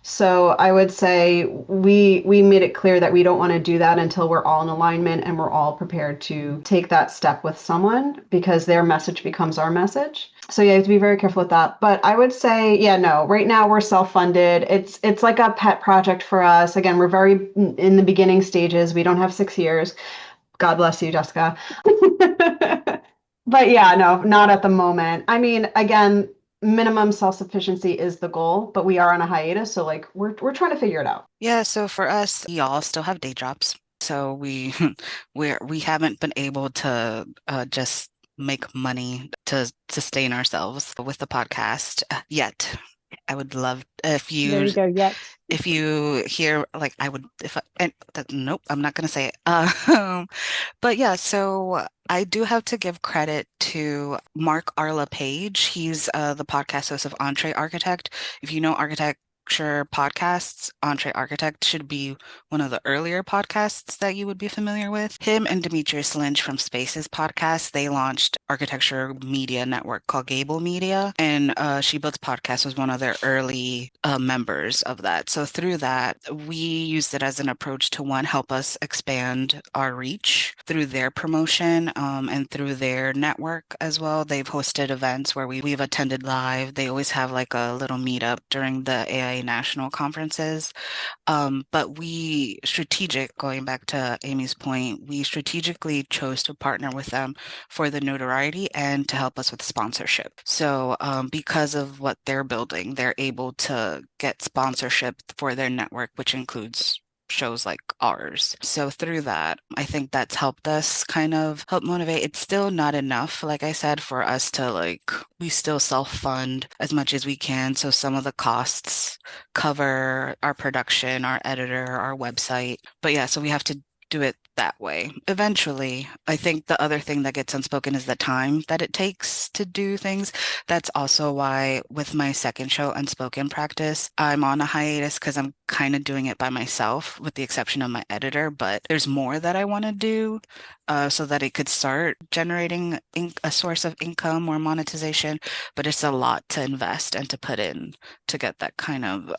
So I would say we made it clear that we don't want to do that until we're all in alignment and we're all prepared to take that step with someone because their message becomes our message. So yeah, you have to be very careful with that. But I would say, yeah, no, right now we're self-funded. It's like a pet project for us. Again, we're very in the beginning stages. We don't have 6 years. God bless you, Jessica. But yeah, no, not at the moment. I mean, again, minimum self-sufficiency is the goal, but we are on a hiatus, so like we're trying to figure it out. Yeah, so for us, we all still have day jobs. So we we haven't been able to just make money to sustain ourselves with the podcast yet. I would love There you go. Yet. if you hear like I would if I, and that, nope, I'm not gonna say it. But yeah, so I do have to give credit to Mark Arla Page. He's the podcast host of Entree Architect. If you know architecture podcasts, Entree Architect should be one of the earlier podcasts that you would be familiar with. Him and Demetrius Lynch from Spaces podcast, they launched architecture media network called Gable Media, and She Builds podcast was one of their early members of that. So through that, we used it as an approach to one, help us expand our reach through their promotion and through their network as well. They've hosted events where we've attended live. They always have like a little meetup during the AI national conferences. But going back to Amy's point, we strategically chose to partner with them for the notoriety and to help us with sponsorship. So because of what they're building, they're able to get sponsorship for their network, which includes shows like ours. So through that, I think that's helped us kind of help motivate. It's still not enough, like I said, for us to we still self-fund as much as we can. So some of the costs cover our production, our editor, our website. But yeah, so we have to do it that way. Eventually, I think the other thing that gets unspoken is the time that it takes to do things. That's also why with my second show, Unspoken Practice, I'm on a hiatus because I'm kind of doing it by myself with the exception of my editor, but there's more that I want to do so that it could start generating a source of income or monetization, but it's a lot to invest and to put in to get that kind of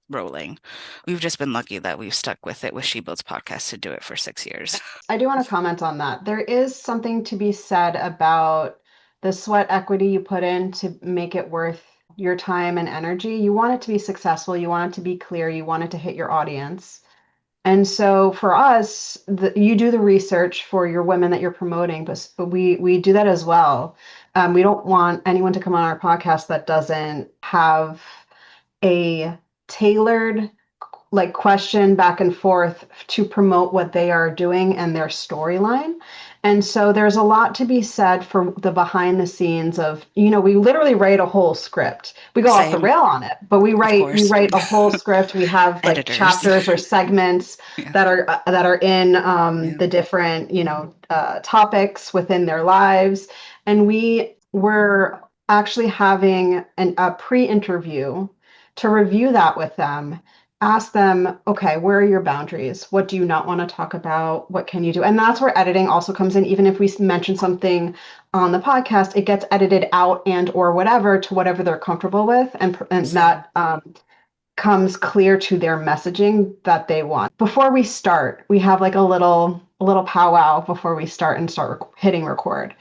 rolling. We've just been lucky that we've stuck with it with She Builds podcast to do it for 6 years. I do want to comment on that. There is something to be said about the sweat equity you put in to make it worth your time and energy. You want it to be successful, you want it to be clear, you want it to hit your audience. And so for us, you do the research for your women that you're promoting, but we do that as well. We don't want anyone to come on our podcast that doesn't have a tailored like question back and forth to promote what they are doing and their storyline. And so there's a lot to be said for the behind the scenes of, we literally write a whole script. We go off the Same, rail on it, but we of write course. a whole script. We have like Editors. chapters or segments Yeah. that are in Yeah. the different, topics within their lives. And we were actually having a pre-interview to review that with them, ask them, okay, where are your boundaries? What do you not want to talk about? What can you do? And that's where editing also comes in. Even if we mention something on the podcast, it gets edited out and or whatever to whatever they're comfortable with, and that comes clear to their messaging that they want. Before we start, we have like a little powwow before we start hitting record.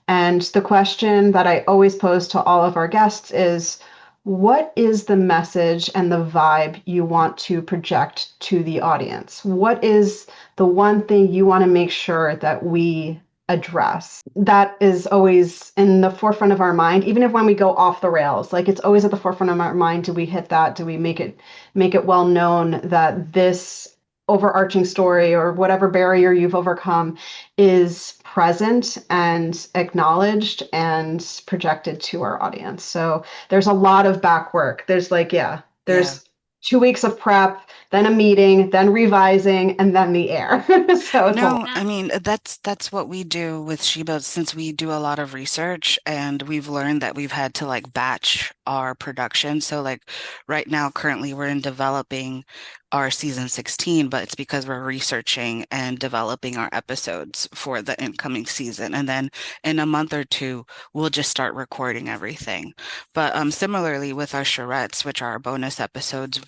And the question that I always pose to all of our guests is, what is the message and the vibe you want to project to the audience? What is the one thing you want to make sure that we address? That is always in the forefront of our mind, even if when we go off the rails, like it's always at the forefront of our mind. Do we hit that? Do we make it well known that this overarching story or whatever barrier you've overcome is present and acknowledged and projected to our audience? So there's a lot of back work. There's there's 2 weeks of prep, then a meeting, then revising, and then the air. So it's a lot. No, I mean that's what we do with Sheba since we do a lot of research and we've learned that we've had to like batch our production. So like right now, currently we're in developing our season 16, but it's because we're researching and developing our episodes for the incoming season. And then in a month or two, we'll just start recording everything. But similarly with our charrettes, which are our bonus episodes,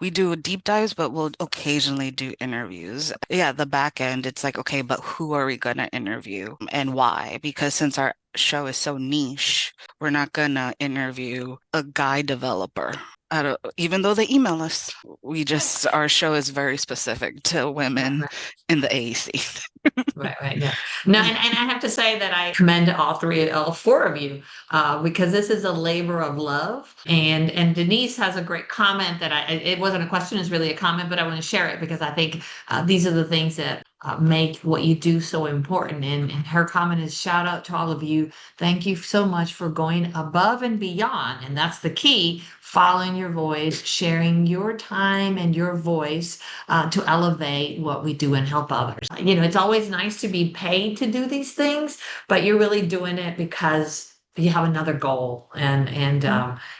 we do deep dives, but we'll occasionally do interviews. Yeah, the back end, it's like, okay, but who are we gonna interview and why? Because since our show is so niche, we're not gonna interview a guy developer. Even though they email us, our show is very specific to women in the AEC. Right. Yeah. No, and I have to say that I commend all four of you, because this is a labor of love. And Denise has a great comment that it wasn't a question, it's really a comment, but I want to share it because I think these are the things that make what you do so important. And her comment is, shout out to all of you. Thank you so much for going above and beyond. And that's the key, following your voice, sharing your time and your voice to elevate what we do and help others. It's always nice to be paid to do these things, but you're really doing it because you have another goal. And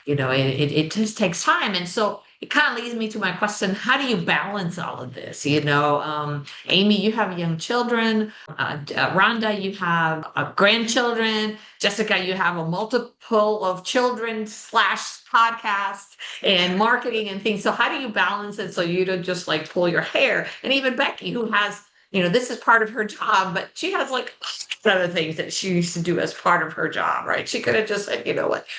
it just takes time. And so it kind of leads me to my question: how do you balance all of this? Amie, you have young children. Rhonda, you have grandchildren. Jessica, you have a multiple of children / podcast and marketing and things. So how do you balance it so you don't just like pull your hair? And even Becky, who has, this is part of her job, but she has like other things that she used to do as part of her job, right? She could have just said,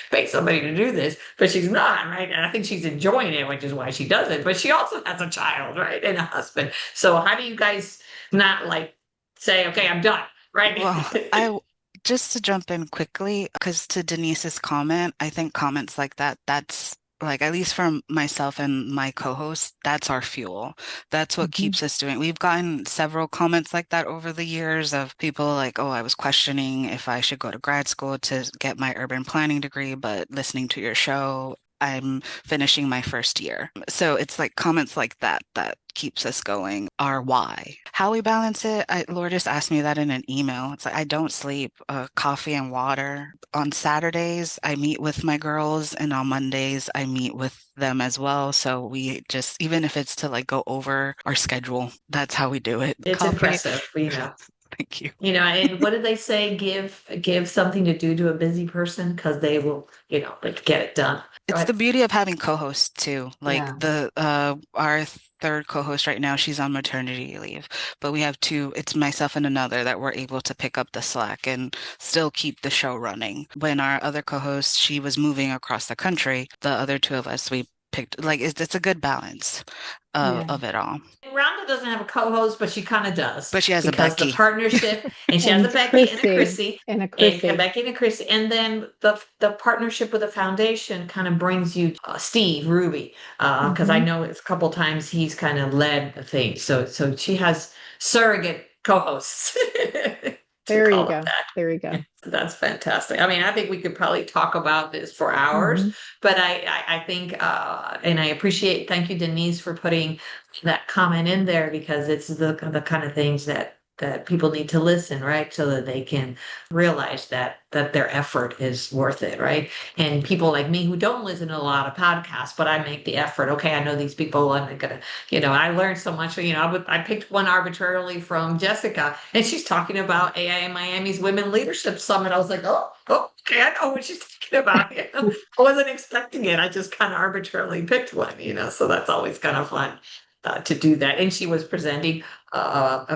pay somebody to do this, but she's not, right? And I think she's enjoying it, which is why she does it. But she also has a child, right? And a husband. So how do you guys not like say, okay, I'm done, right? Well, just to jump in quickly, because to Denise's comment, I think comments like that's like, at least from myself and my co-host, that's our fuel. That's what keeps us doing. We've gotten several comments like that over the years of people like, oh, I was questioning if I should go to grad school to get my urban planning degree, but listening to your show, I'm finishing my first year. So it's like comments like that keeps us going. Our why. How we balance it, Lourdes asked me that in an email. It's like, I don't sleep, coffee and water. On Saturdays, I meet with my girls, and on Mondays, I meet with them as well. So we just, even if it's to like go over our schedule, that's how we do it. It's Coffee. impressive, Thank you. And what did they say? Give something to do to a busy person because they will, like get it done. It's Right. the beauty of having co-hosts too. Like our third co-host right now, she's on maternity leave, but we have two, it's myself and another that we're able to pick up the slack and still keep the show running. When our other co-host, she was moving across the country, the other two of us, we picked, like it's a good balance Yeah. of it all. Rhonda doesn't have a co-host, but she kind of does But she has a because the Becky. partnership, and she has a Becky and a Chrissy, and a and Chrissy. Becky and a Chrissy, and then the partnership with the foundation kind of brings you Steve Ruby, because I Mhm. know it's a couple times he's kind of led the thing. So she has surrogate co-hosts to There you call it go. that. There you go. That's fantastic. I mean, I think we could probably talk about this for hours, Mhm. but I think, and I appreciate, thank you, Denise, for putting that comment in there because it's the kind of things that people need to listen, right? So that they can realize that their effort is worth it, right? And people like me who don't listen to a lot of podcasts, but I make the effort. Okay, I know these people, I'm gonna, I learned so much. I picked one arbitrarily from Jessica, and she's talking about AI in Miami's Women Leadership Summit. I was like, oh, okay, I know what she's talking about. I wasn't expecting it. I just kind of arbitrarily picked one, so that's always kind of fun. To do that, and she was presenting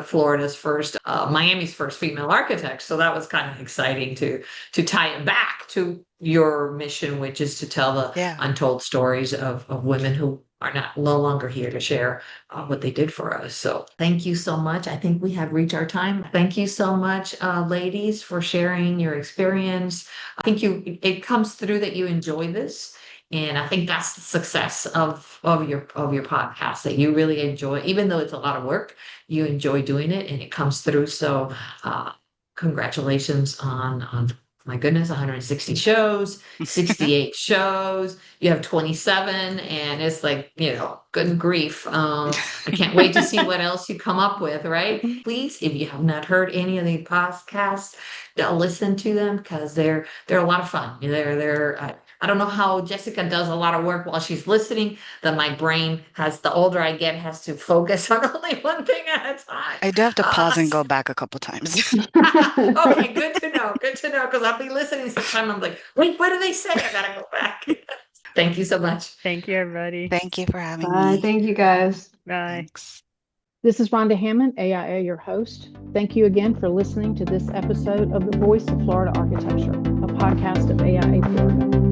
Florida's first, Miami's first female architect, so that was kind of exciting to tie it back to your mission, which is to tell the Yeah. untold stories of women who are no longer here to share what they did for us. So thank you so much. I think we have reached our time. Thank you so much, ladies, for sharing your experience. I think it comes through that you enjoy this. And I think that's the success of your podcast, that you really enjoy, even though it's a lot of work, you enjoy doing it and it comes through. So congratulations on my goodness, 160 shows, 68 shows. You have 27, and it's like, good grief. I can't wait to see what else you come up with, right? Please, if you have not heard any of the podcasts, listen to them because they're a lot of fun. I don't know how Jessica does a lot of work while she's listening, that my brain the older I get, has to focus on only one thing at a time. I do have to pause and go back a couple times. Okay, good to know. Good to know, because I'll be listening sometime. I'm like, wait, what do they say? I gotta go back. Thank you so much. Thank you, everybody. Thank you for having Bye. me. Thank you guys. Bye. Thanks. This is Rhonda Hammond, AIA, your host. Thank you again for listening to this episode of The Voice of Florida Architecture, a podcast of AIA Florida.